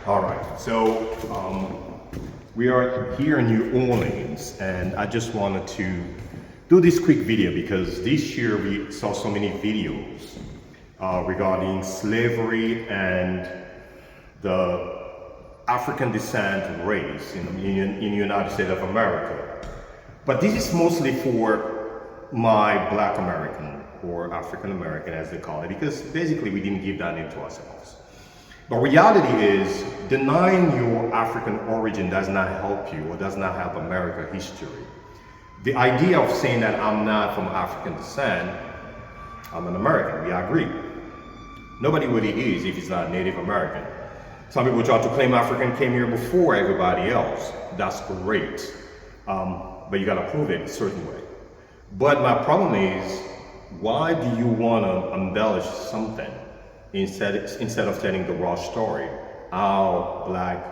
All right, so we are here in New Orleans, and I just wanted to do this quick video because this year we saw so many videos regarding slavery and the African descent race in the United States of America. But this is mostly for my Black American or African American as they call it, because basically we didn't give that name to ourselves. But reality is, denying your African origin does not help you or does not help American history. The idea of saying that I'm not from African descent, I'm an American, we agree. Nobody really is if he's not Native American. Some people try to claim African came here before everybody else. That's great. But you gotta prove it a certain way. But my problem is, why do you wanna embellish something instead of telling the raw story, how Black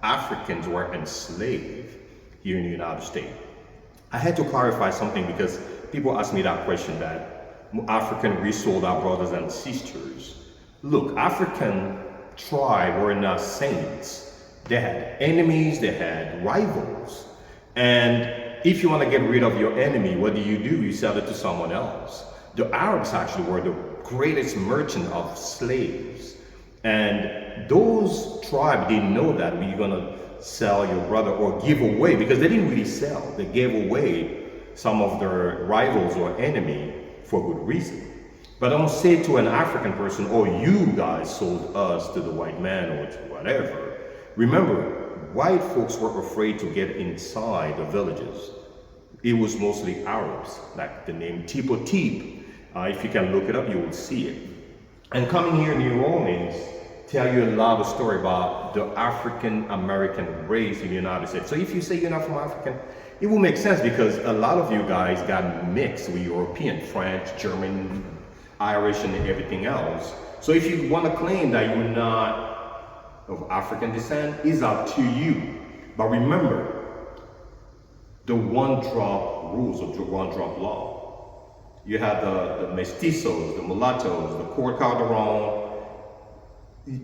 Africans were enslaved here in the United States? I had to clarify something because people ask me that question, that African resold our brothers and sisters. Look, African tribe were not saints. They had enemies, they had rivals. And if you want to get rid of your enemy, what do? You sell it to someone else. The Arabs actually were the greatest merchant of slaves. And those tribes didn't know that we're gonna sell your brother or give away, because they didn't really sell. They gave away some of their rivals or enemy for good reason. But don't say to an African person, oh, you guys sold us to the white man or to whatever. Remember, white folks were afraid to get inside the villages. It was mostly Arabs, like the name Tipo Tip. If you can look it up, you will see it. And coming here in New Orleans, tell you a lot of story about the African American race in the United States. So if you say you're not from African, it will make sense because a lot of you guys got mixed with European, French, German, Irish, and everything else. So if you want to claim that you're not of African descent, it's up to you. But remember, the one-drop rules of the one-drop law. You had the mestizos, the mulattoes, the court calderon.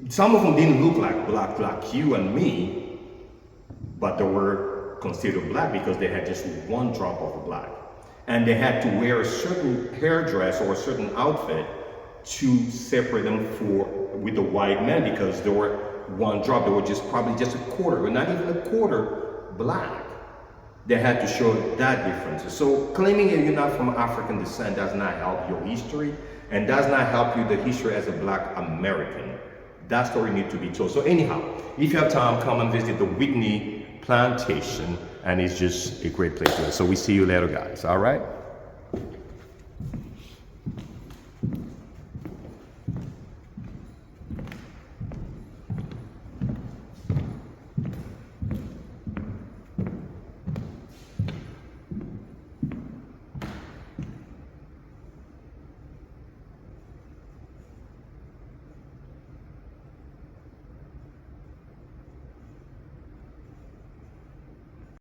Some of them didn't look like you and me, but they were considered black because they had just one drop of black. And they had to wear a certain hairdress or a certain outfit to separate them with the white men, because they were one drop. They were probably just a quarter, or not even a quarter black. They had to show that difference. So claiming that you're not from African descent does not help your history and does not help you the history as a Black American. That story needs to be told. So anyhow, if you have time, come and visit the Whitney Plantation, and it's just a great place to live. So we see you later, guys, all right?